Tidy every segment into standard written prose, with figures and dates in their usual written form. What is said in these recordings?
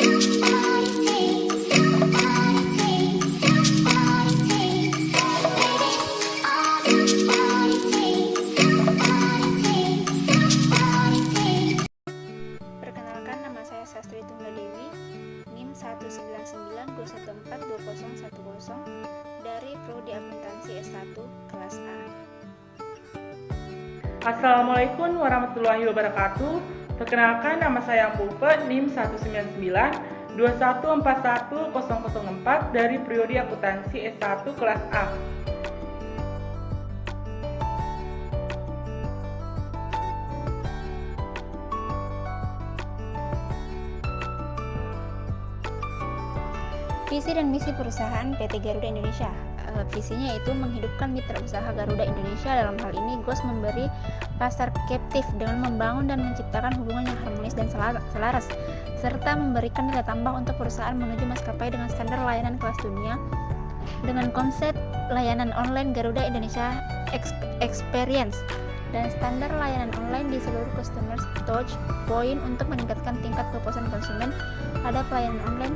Perkenalkan, nama saya Sastri Tunggal Dewi, NIM 19921420110 dari Prodi Akuntansi S1 kelas A. Assalamualaikum warahmatullahi wabarakatuh. Perkenalkan, nama saya Pulpe, NIM 19921411004 dari Prodi Akuntansi S1 kelas A. Visi dan misi perusahaan PT Garuda Indonesia. Visinya yaitu menghidupkan mitra usaha Garuda Indonesia. Dalam hal ini, GOS memberi pasar captive dengan membangun dan menciptakan hubungan yang harmonis dan selaras, serta memberikan nilai tambah untuk perusahaan menuju maskapai dengan standar layanan kelas dunia dengan konsep layanan online Garuda Indonesia Experience dan standar layanan online di seluruh customer touch point untuk meningkatkan tingkat kepuasan konsumen pada pelayanan online,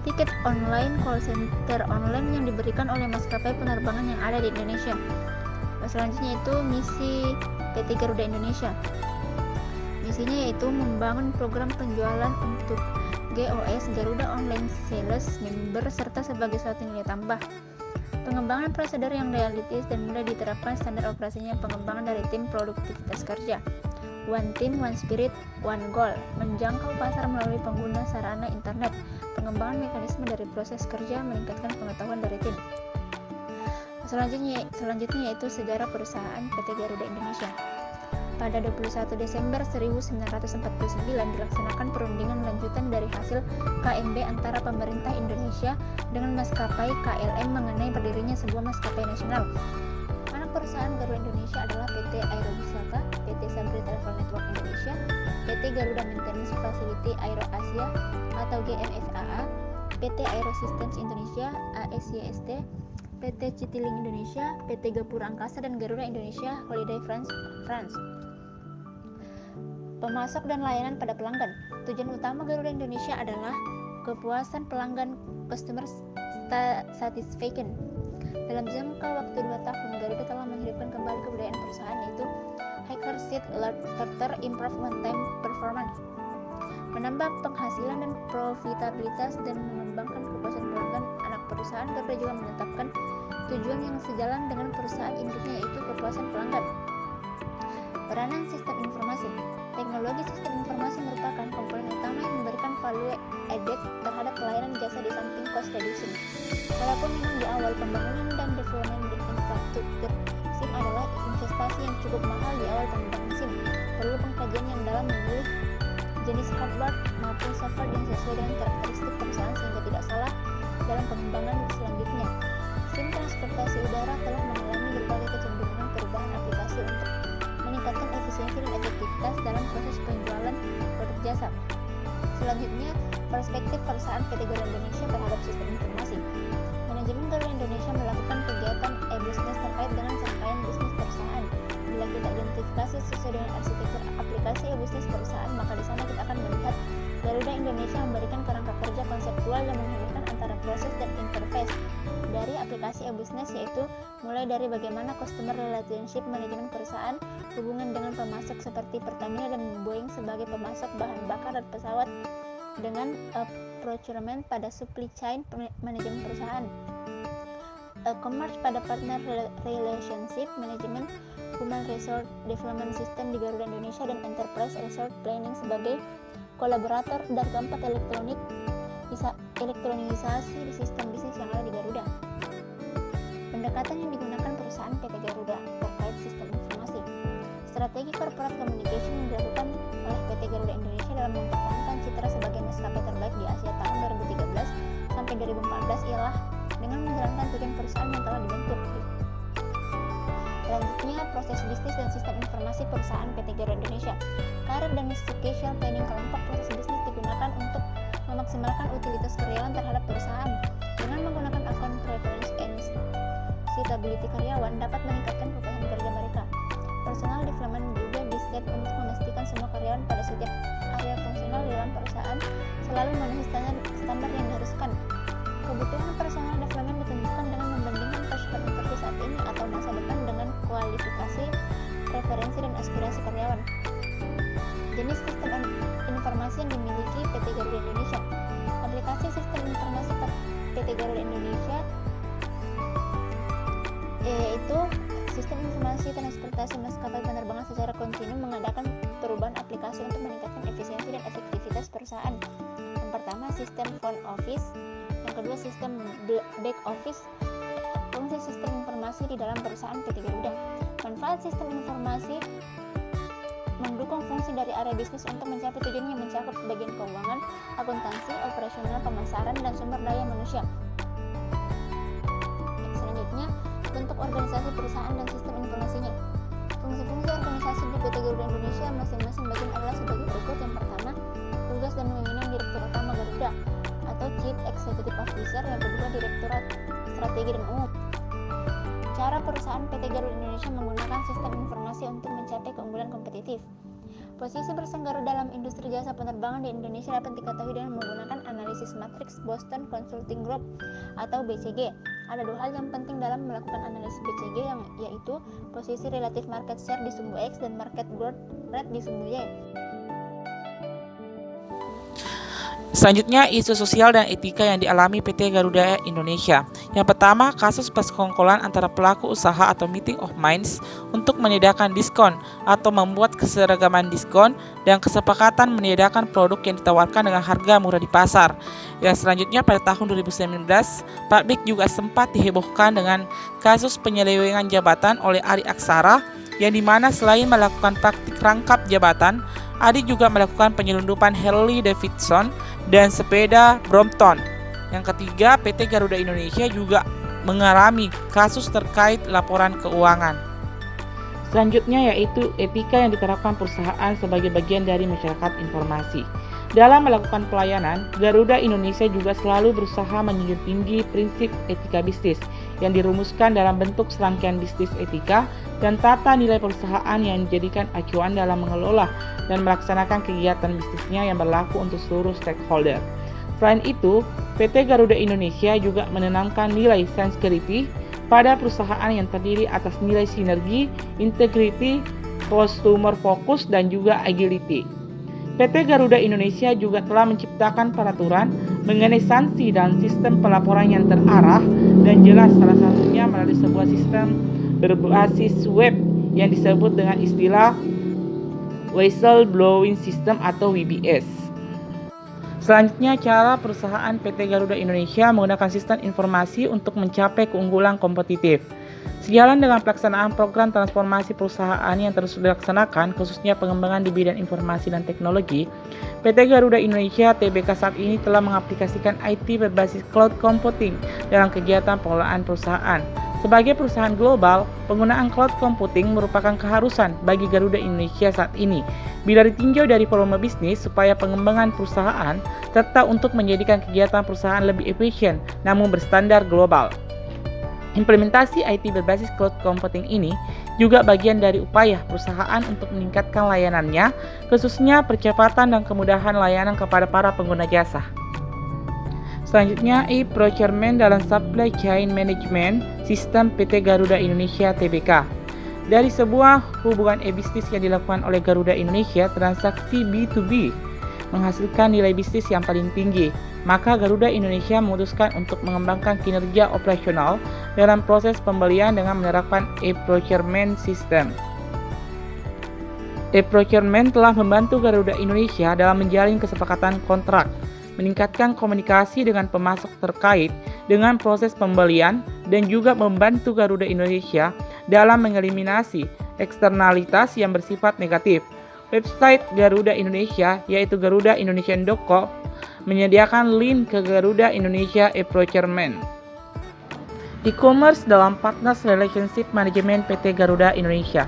tiket online, call center online yang diberikan oleh maskapai penerbangan yang ada di Indonesia. Selanjutnya itu misi PT Garuda Indonesia. Misinya yaitu membangun program penjualan untuk GOS (Garuda Online Sales Member) serta sebagai suatu nilai tambah. Pengembangan prosedur yang realistis dan mudah diterapkan standar operasinya. Pengembangan dari tim produktivitas kerja. One Team, One Spirit, One Goal. Menjangkau pasar melalui pengguna sarana internet. Pengembangan mekanisme dari proses kerja, meningkatkan pengetahuan dari tim. Selanjutnya yaitu sejarah perusahaan PT Garuda Indonesia. Pada 21 Desember 1949 dilaksanakan perundingan lanjutan dari hasil KMB antara pemerintah Indonesia dengan maskapai KLM mengenai berdirinya sebuah maskapai nasional. Anak perusahaan Garuda Indonesia adalah PT Aerowisata, PT Sabri Travel Network Indonesia, PT Garuda Maintenance Facility Aero Asia atau GMFAA, PT Aerosystems Indonesia (ASYST), PT Citylink Indonesia, PT Gapura Angkasa, dan Garuda Indonesia Holiday France. Pemasok dan layanan pada pelanggan. Tujuan utama Garuda Indonesia adalah kepuasan pelanggan, customer satisfaction. Dalam jangka waktu 2 tahun, Garuda telah menghidupkan kembali kebudayaan perusahaan, yaitu Higher Seat Charter, Improve One-Time Performance, menambah penghasilan dan profitabilitas, dan mengembangkan kepuasan pelanggan. Anak perusahaan Garuda juga menetapkan tujuan yang sejalan dengan perusahaan induknya, yaitu kepuasan pelanggan. Peranan sistem informasi. Teknologi sistem informasi merupakan komponen utama yang memberikan value added terhadap pelayanan jasa di samping cost reduction. Walaupun memang di awal pembangunan dan development di infrastruktur, SIM adalah investasi yang cukup mahal di awal pengembangan SIM. Perlu pengkajian yang dalam memilih jenis hardware maupun software yang sesuai dengan karakteristik perusahaan sehingga tidak salah dalam pengembangan selanjutnya. SIM transportasi udara telah mengalami berbagai kecenderungan perubahan aplikasi untuk meningkatkan efisiensi dan efektivitas dalam proses penjualan produk jasa. Selanjutnya, perspektif perusahaan PT Garuda Indonesia terhadap sistem informasi. Manajemen Garuda Indonesia melakukan kegiatan e-business terkait dengan rangkaian bisnis perusahaan. Bila kita identifikasi sesuai dengan arsitektur aplikasi e-business perusahaan, maka di sana kita akan melihat Garuda Indonesia memberikan kerangka kerja konseptual yang menghubungkan antara proses dan interface dari aplikasi e-business, yaitu mulai dari bagaimana customer relationship manajemen perusahaan, hubungan dengan pemasok seperti Pertamina dan Boeing sebagai pemasok bahan bakar dan pesawat, dengan procurement pada supply chain manajemen perusahaan, commerce pada partner relationship manajemen, human resource development system di Garuda Indonesia, dan enterprise resource planning sebagai kolaborator, dan keempat elektronisasi di sistem bisnis yang ada di Garuda. Pendekatan yang digunakan perusahaan PT Garuda terkait sistem informasi. Strategi corporate communication yang dilakukan oleh PT Garuda Indonesia dalam mempertahankan citra sebagai maskapai terbaik di Asia tahun 2013 sampai 2014 ialah dengan menjalankan tujuan perusahaan yang telah dibentuk. Selanjutnya, proses bisnis dan sistem informasi perusahaan PT Garuda Indonesia. Career dan succession planning kelompok proses bisnis digunakan untuk memaksimalkan utilitas karyawan terhadap perusahaan. Dengan menggunakan account preference and suitability karyawan dapat meningkatkan kepuasan kerja mereka. Personal development juga di-set untuk memastikan semua karyawan pada setiap area fungsional di dalam perusahaan selalu memenuhi standar yang diharuskan. Kebutuhan personal development ditentukan dengan membandingkan prospek kerja saat ini atau masa depan dengan kualifikasi, preferensi, dan aspirasi karyawan. Jenis sistem informasi yang dimiliki PT Garuda Indonesia. Aplikasi sistem informasi PT Garuda Indonesia yaitu sistem informasi transportasi maskapai penerbangan secara kontinu mengadakan perubahan aplikasi untuk meningkatkan efisiensi dan efektivitas perusahaan. Yang pertama, sistem front office. Yang kedua, sistem back office. Fungsi sistem informasi di dalam perusahaan PT Garuda. Manfaat sistem informasi mendukung fungsi dari area bisnis untuk mencapai tujuan yang mencakup bagian keuangan, akuntansi, operasional, pemasaran, dan sumber daya manusia. Selanjutnya, bentuk organisasi perusahaan dan sistem informasinya. Fungsi-fungsi organisasi di PT Garuda Indonesia masing-masing bagian adalah sebagai berikut. Yang pertama, tugas dan wewenang Direktur Utama Garuda atau Chief Executive Officer. Yang kedua, Direktorat Strategi dan Umum. Cara perusahaan PT Garuda Indonesia menggunakan sistem informasi untuk mencapai keunggulan kompetitif. Posisi perusahaan Garuda dalam industri jasa penerbangan di Indonesia dapat diketahui dengan menggunakan analisis matriks Boston Consulting Group atau BCG. Ada dua hal yang penting dalam melakukan analisis BCG, yaitu posisi relatif market share di sumbu X dan market growth rate di sumbu Y. Selanjutnya, isu sosial dan etika yang dialami PT Garuda Indonesia. Yang pertama, kasus persekongkolan antara pelaku usaha atau meeting of minds untuk menyediakan diskon atau membuat keseragaman diskon dan kesepakatan menyediakan produk yang ditawarkan dengan harga murah di pasar. Yang selanjutnya, pada tahun 2019, Pak Big juga sempat dihebohkan dengan kasus penyelewengan jabatan oleh Adi Aksara, yang dimana selain melakukan praktik rangkap jabatan, Adi juga melakukan penyelundupan Harley Davidson dan sepeda Brompton. Yang ketiga, PT Garuda Indonesia juga mengalami kasus terkait laporan keuangan. Selanjutnya yaitu etika yang diterapkan perusahaan sebagai bagian dari masyarakat informasi. Dalam melakukan pelayanan, Garuda Indonesia juga selalu berusaha menjunjung tinggi prinsip etika bisnis yang dirumuskan dalam bentuk serangkaian bisnis etika dan tata nilai perusahaan yang dijadikan acuan dalam mengelola dan melaksanakan kegiatan bisnisnya yang berlaku untuk seluruh stakeholder. Selain itu, PT Garuda Indonesia juga menanamkan nilai sincerity pada perusahaan yang terdiri atas nilai sinergi, integrity, customer focus, dan juga agility. PT Garuda Indonesia juga telah menciptakan peraturan mengenai sanksi dan sistem pelaporan yang terarah dan jelas, salah satunya melalui sebuah sistem berbasis web yang disebut dengan istilah Whistleblowing System atau WBS. Selanjutnya, cara perusahaan PT Garuda Indonesia menggunakan sistem informasi untuk mencapai keunggulan kompetitif. Sejalan dengan pelaksanaan program transformasi perusahaan yang terus dilaksanakan, khususnya pengembangan di bidang informasi dan teknologi, PT Garuda Indonesia Tbk saat ini telah mengaplikasikan IT berbasis cloud computing dalam kegiatan pengelolaan perusahaan. Sebagai perusahaan global, penggunaan cloud computing merupakan keharusan bagi Garuda Indonesia saat ini, bila ditinjau dari volume bisnis supaya pengembangan perusahaan, serta untuk menjadikan kegiatan perusahaan lebih efisien namun berstandar global. Implementasi IT berbasis cloud computing ini juga bagian dari upaya perusahaan untuk meningkatkan layanannya, khususnya percepatan dan kemudahan layanan kepada para pengguna jasa. Selanjutnya, e-procurement dalam supply chain management sistem PT Garuda Indonesia Tbk. Dari sebuah hubungan e-bisnis yang dilakukan oleh Garuda Indonesia, transaksi B2B menghasilkan nilai bisnis yang paling tinggi. Maka Garuda Indonesia memutuskan untuk mengembangkan kinerja operasional dalam proses pembelian dengan menerapkan e-procurement system. E-procurement telah membantu Garuda Indonesia dalam menjalin kesepakatan kontrak, meningkatkan komunikasi dengan pemasok terkait dengan proses pembelian, dan juga membantu Garuda Indonesia dalam mengeliminasi eksternalitas yang bersifat negatif. Website Garuda Indonesia yaitu garudaindonesian.co menyediakan link ke Garuda Indonesia e-procurement. E-commerce dalam Partners Relationship Management PT Garuda Indonesia.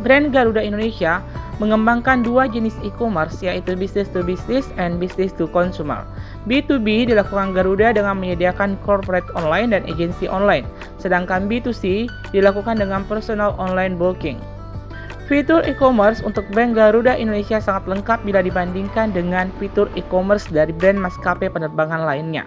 Brand Garuda Indonesia mengembangkan dua jenis e-commerce yaitu business to business and business to consumer. B2B dilakukan Garuda dengan menyediakan corporate online dan agency online, sedangkan B2C dilakukan dengan personal online booking. Fitur e-commerce untuk brand Garuda Indonesia sangat lengkap bila dibandingkan dengan fitur e-commerce dari brand maskapai penerbangan lainnya.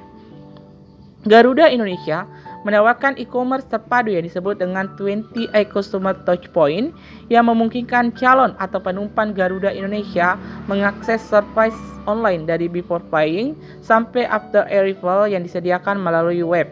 Garuda Indonesia menawarkan e-commerce terpadu yang disebut dengan 20i Customer Touchpoint yang memungkinkan calon atau penumpang Garuda Indonesia mengakses service online dari before flying sampai after arrival yang disediakan melalui web.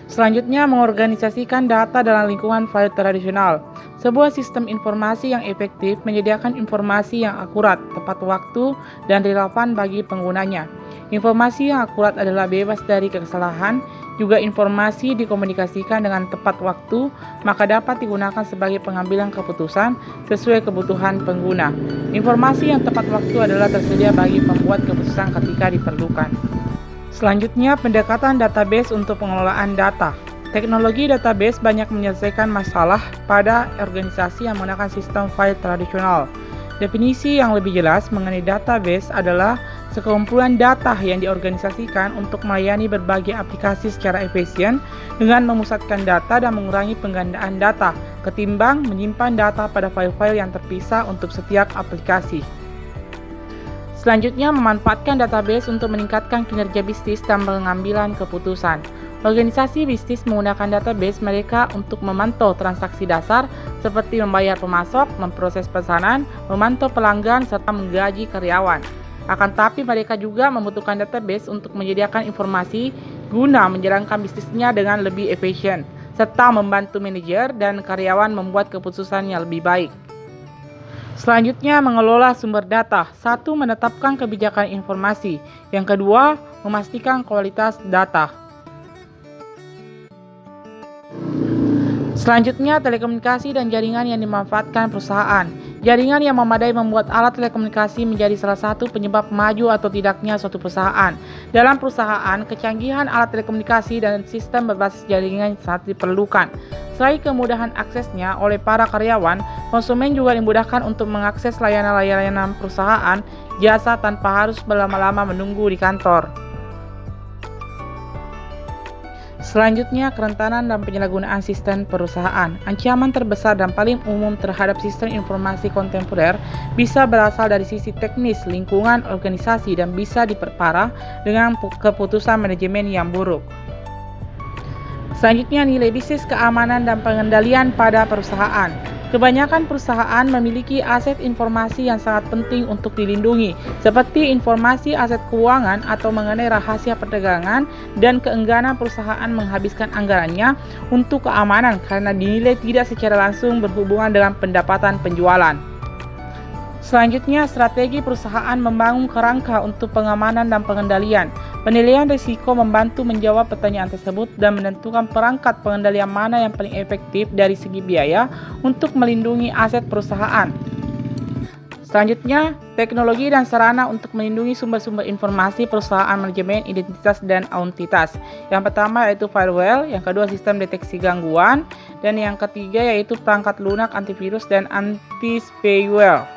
Selanjutnya, mengorganisasikan data dalam lingkungan file tradisional. Sebuah sistem informasi yang efektif menyediakan informasi yang akurat, tepat waktu, dan relevan bagi penggunanya. Informasi yang akurat adalah bebas dari kesalahan, juga informasi dikomunikasikan dengan tepat waktu, maka dapat digunakan sebagai pengambilan keputusan sesuai kebutuhan pengguna. Informasi yang tepat waktu adalah tersedia bagi pembuat keputusan ketika diperlukan. Selanjutnya, pendekatan database untuk pengelolaan data. Teknologi database banyak menyelesaikan masalah pada organisasi yang menggunakan sistem file tradisional. Definisi yang lebih jelas mengenai database adalah sekumpulan data yang diorganisasikan untuk melayani berbagai aplikasi secara efisien dengan memusatkan data dan mengurangi penggandaan data, ketimbang menyimpan data pada file-file yang terpisah untuk setiap aplikasi. Selanjutnya, memanfaatkan database untuk meningkatkan kinerja bisnis dan pengambilan keputusan. Organisasi bisnis menggunakan database mereka untuk memantau transaksi dasar seperti membayar pemasok, memproses pesanan, memantau pelanggan, serta menggaji karyawan. Akan tetapi mereka juga membutuhkan database untuk menyediakan informasi guna menjalankan bisnisnya dengan lebih efisien, serta membantu manajer dan karyawan membuat keputusan yang lebih baik. Selanjutnya, mengelola sumber data. 1. Menetapkan kebijakan informasi. Yang kedua, memastikan kualitas data. Selanjutnya, telekomunikasi dan jaringan yang dimanfaatkan perusahaan. Jaringan yang memadai membuat alat telekomunikasi menjadi salah satu penyebab maju atau tidaknya suatu perusahaan. Dalam perusahaan, kecanggihan alat telekomunikasi dan sistem berbasis jaringan sangat diperlukan. Selain kemudahan aksesnya oleh para karyawan, konsumen juga dimudahkan untuk mengakses layanan-layanan perusahaan jasa tanpa harus berlama-lama menunggu di kantor. Selanjutnya, kerentanan dan penyalahgunaan sistem perusahaan. Ancaman terbesar dan paling umum terhadap sistem informasi kontemporer bisa berasal dari sisi teknis, lingkungan, organisasi, dan bisa diperparah dengan keputusan manajemen yang buruk. Selanjutnya, nilai bisnis, keamanan, dan pengendalian pada perusahaan. Kebanyakan perusahaan memiliki aset informasi yang sangat penting untuk dilindungi, seperti informasi aset keuangan atau mengenai rahasia perdagangan, dan keengganan perusahaan menghabiskan anggarannya untuk keamanan karena dinilai tidak secara langsung berhubungan dengan pendapatan penjualan. Selanjutnya, strategi perusahaan membangun kerangka untuk pengamanan dan pengendalian. Penilaian risiko membantu menjawab pertanyaan tersebut dan menentukan perangkat pengendalian mana yang paling efektif dari segi biaya untuk melindungi aset perusahaan. Selanjutnya, teknologi dan sarana untuk melindungi sumber-sumber informasi perusahaan, manajemen, identitas, dan autentitas. Yang pertama yaitu firewall, yang kedua sistem deteksi gangguan, dan yang ketiga yaitu perangkat lunak, antivirus, dan anti-spyware.